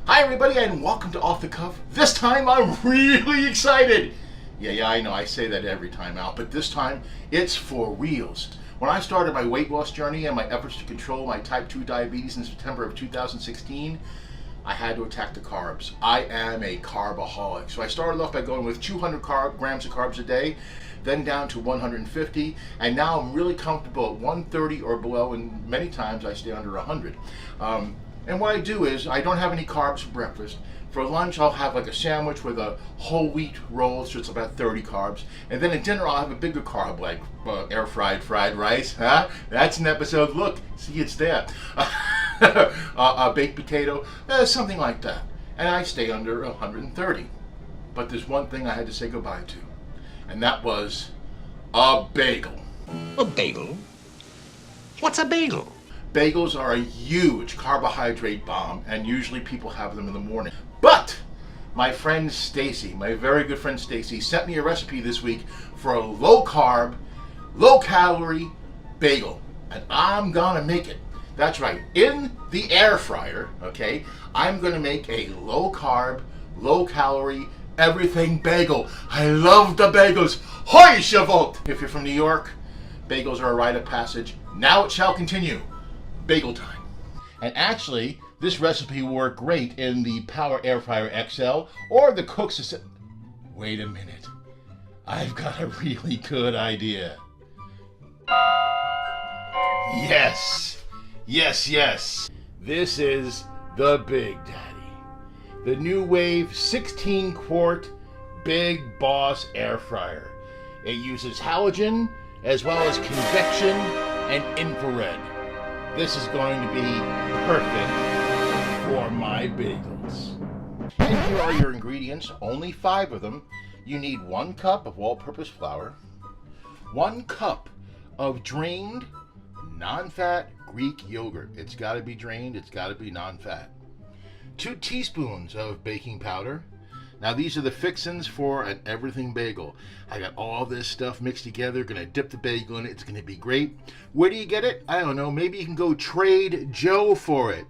Hi everybody and welcome to Off the Cuff. This time I'm really excited. Yeah, I know, I say that every time out, but this time it's for reals. When I started my weight loss journey and my efforts to control my type 2 diabetes in September of 2016, I had to attack the carbs. I am a carbaholic. So I started off by going with 200 grams of carbs a day, then down to 150, and now I'm really comfortable at 130 or below, and many times I stay under 100. And what I do is, I don't have any carbs for breakfast. For lunch, I'll have like a sandwich with a whole wheat roll, so it's about 30 carbs. And then at dinner, I'll have a bigger carb, like air fried rice. Huh? That's an episode. Look, see, it's there. A baked potato, something like that. And I stay under 130. But there's one thing I had to say goodbye to, and that was a bagel. A bagel? What's a bagel? Bagels are a huge carbohydrate bomb, and usually people have them in the morning. But my friend Stacy, my very good friend Stacy, sent me a recipe this week for a low carb, low calorie bagel, and I'm gonna make it. That's right, in the air fryer, okay? I'm gonna make a low carb, low calorie, everything bagel. I love the bagels. Hoi Shavuot! If you're from New York, bagels are a rite of passage. Now it shall continue. Bagel time. And actually, this recipe will work great in the Power Air Fryer XL or the Cook's Assistant. Wait a minute. I've got a really good idea. Yes. This is the Big Daddy. The NuWave 16-quart Big Boss Air Fryer. It uses halogen as well as convection and infrared. This is going to be perfect for my bagels. And here are your ingredients, only 5 of them. You need 1 cup of all-purpose flour, 1 cup of drained, non-fat Greek yogurt. It's got to be drained, it's got to be non-fat. 2 teaspoons of baking powder. Now these are the fixins for an everything bagel. I got all this stuff mixed together, gonna dip the bagel in it, it's gonna be great. Where do you get it? I don't know, maybe you can go Trade Joe for it.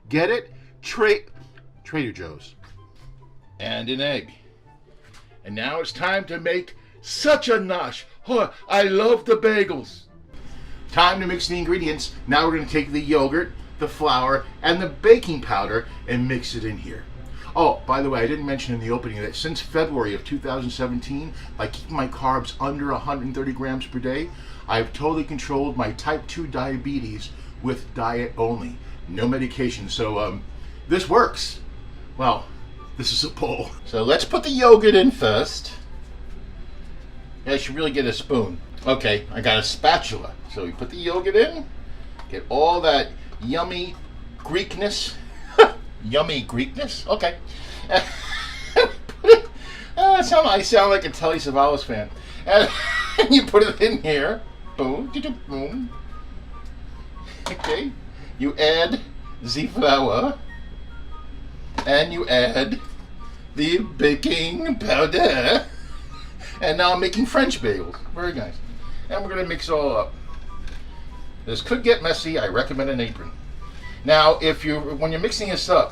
Get it? Trader Joe's. And an egg. And now it's time to make such a nosh. Oh, I love the bagels. Time to mix the ingredients. Now we're gonna take the yogurt, the flour, and the baking powder and mix it in here. Oh, by the way, I didn't mention in the opening that since February of 2017, by keeping my carbs under 130 grams per day, I've totally controlled my type 2 diabetes with diet only. No medication, so this works. Well, this is a pull. So let's put the yogurt in first. Yeah, I should really get a spoon. Okay, I got a spatula. So we put the yogurt in, get all that yummy Greekness. Yummy Greekness? Okay. I sound like a Telly Savalas fan. And you put it in here. Boom. Boom. Okay. You add the flour. And you add the baking powder. And now I'm making French bagels. Very nice. And we're going to mix it all up. This could get messy. I recommend an apron. Now, when you're mixing this up,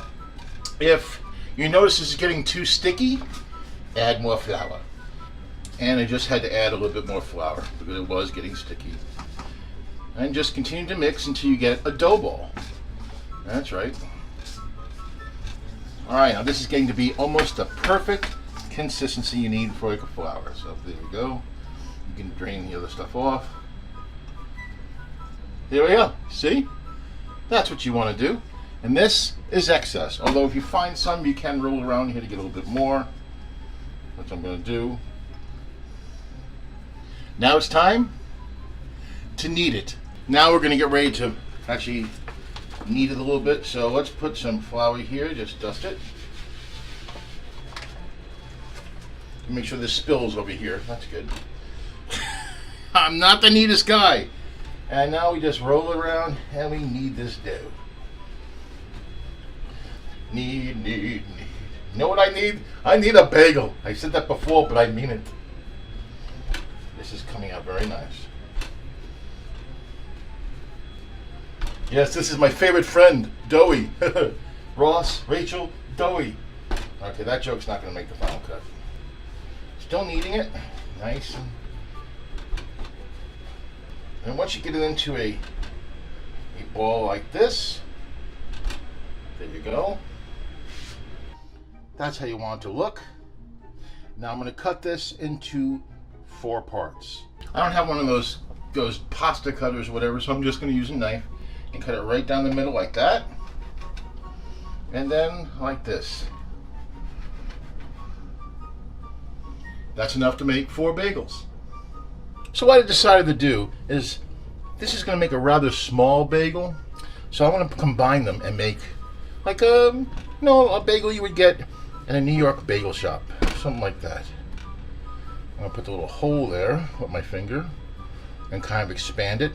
if you notice this is getting too sticky, add more flour. And I just had to add a little bit more flour because it was getting sticky. And just continue to mix until you get a dough ball. That's right. All right, now this is getting to be almost the perfect consistency you need for like a flour. So there we go. You can drain the other stuff off. There we go. See? That's what you want to do. And this is excess. Although if you find some, you can roll around here to get a little bit more. Which I'm going to do. Now it's time to knead it. Now we're going to get ready to actually knead it a little bit. So let's put some flour here. Just dust it. Make sure this spills over here. That's good. I'm not the neatest guy. And now we just roll it around and we knead this dough. Knead. You know what I need? I need a bagel. I said that before, but I mean it. This is coming out very nice. Yes, this is my favorite friend, Doey. Ross, Rachel, doughy. Okay, that joke's not going to make the final cut. Still kneading it. Nice. And once you get it into a ball like this, there you go. That's how you want it to look. Now I'm going to cut this into 4 parts. I don't have one of those pasta cutters or whatever, so I'm just going to use a knife and cut it right down the middle like that. And then like this. That's enough to make 4 bagels. So what I decided to do is, this is going to make a rather small bagel, so I want to combine them and make like a bagel you would get in a New York bagel shop, something like that. I'm going to put the little hole there with my finger and kind of expand it.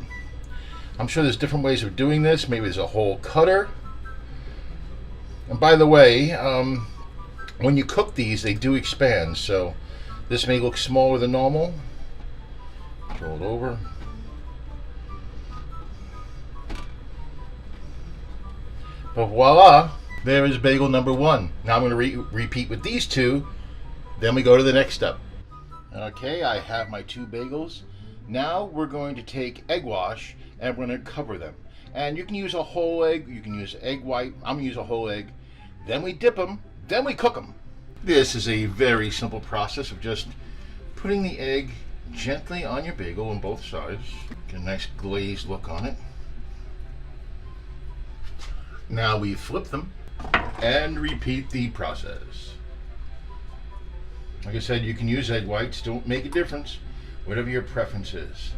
I'm sure there's different ways of doing this. Maybe there's a hole cutter. And by the way, when you cook these, they do expand, so this may look smaller than normal. Roll it over. But voila, there is bagel number 1. Now I'm going to repeat with these 2, then we go to the next step. Okay, I have my 2 bagels. Now we're going to take egg wash and we're going to cover them. And you can use a whole egg, you can use egg white. I'm going to use a whole egg. Then we dip them, then we cook them. This is a very simple process of just putting the egg gently on your bagel on both sides. Get a nice glazed look on it. Now we flip them and repeat the process. Like I said, you can use egg whites, don't make a difference, whatever your preference is.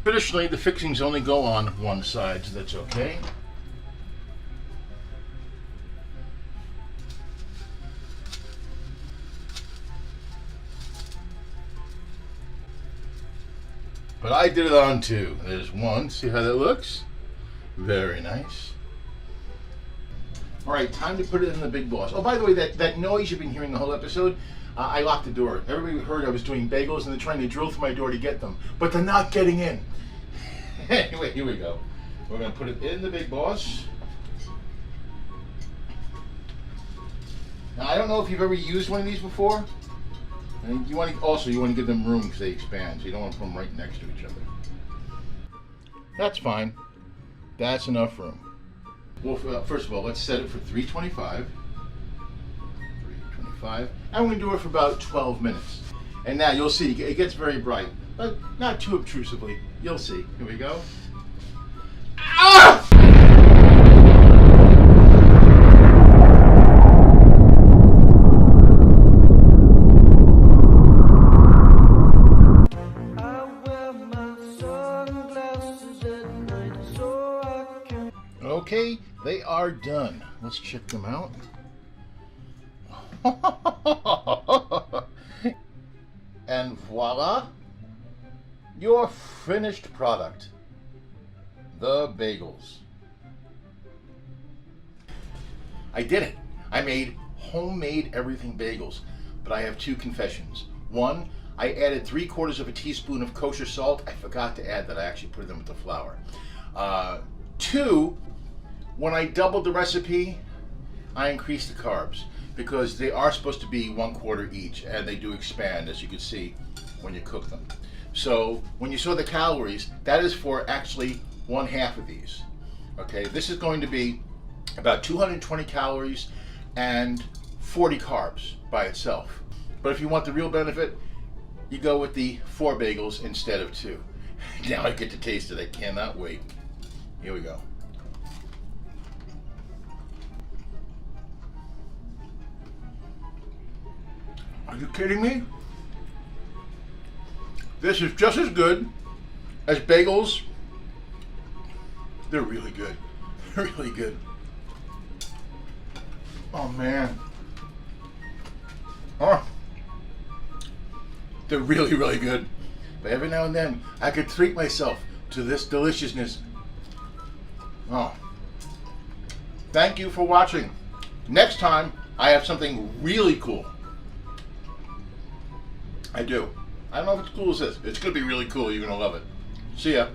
Traditionally, the fixings only go on one side, so that's okay. But I did it on 2. There's 1. See how that looks? Very nice. All right, time to put it in the big balls. Oh, by the way, that noise you've been hearing the whole episode, I locked the door. Everybody heard I was doing bagels and they're trying to drill through my door to get them, but they're not getting in. Anyway, here we go. We're going to put it in the big balls. Now, I don't know if you've ever used one of these before. And you want to give them room because they expand, so you don't want to put them right next to each other. That's fine. That's enough room. Well, first of all, let's set it for 325. 325. And we're going to do it for about 12 minutes. And now you'll see, it gets very bright, but not too obtrusively. You'll see. Here we go. Ah! Okay, they are done. Let's check them out. And voila, your finished product, the bagels. I did it. I made homemade everything bagels, but I have 2 confessions. 1, I added 3/4 teaspoon of kosher salt. I forgot to add that. I actually put them with the flour. 2, when I doubled the recipe, I increased the carbs because they are supposed to be 1/4 each, and they do expand, as you can see when you cook them. So when you saw the calories, that is for actually 1/2 of these. Okay, this is going to be about 220 calories and 40 carbs by itself. But if you want the real benefit, you go with the 4 bagels instead of 2. Now I get to taste it. I cannot wait. Here we go. Are you kidding me? This is just as good as bagels. They're really good. They're really good. Oh man. Oh. They're really, really good. But every now and then, I could treat myself to this deliciousness. Oh. Thank you for watching. Next time, I have something really cool. I do. I don't know if it's cool as this. It's going to be really cool. You're going to love it. See ya.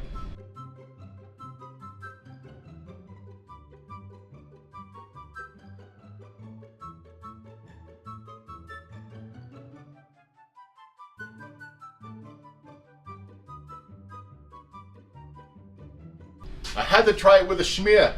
I had to try it with a schmear.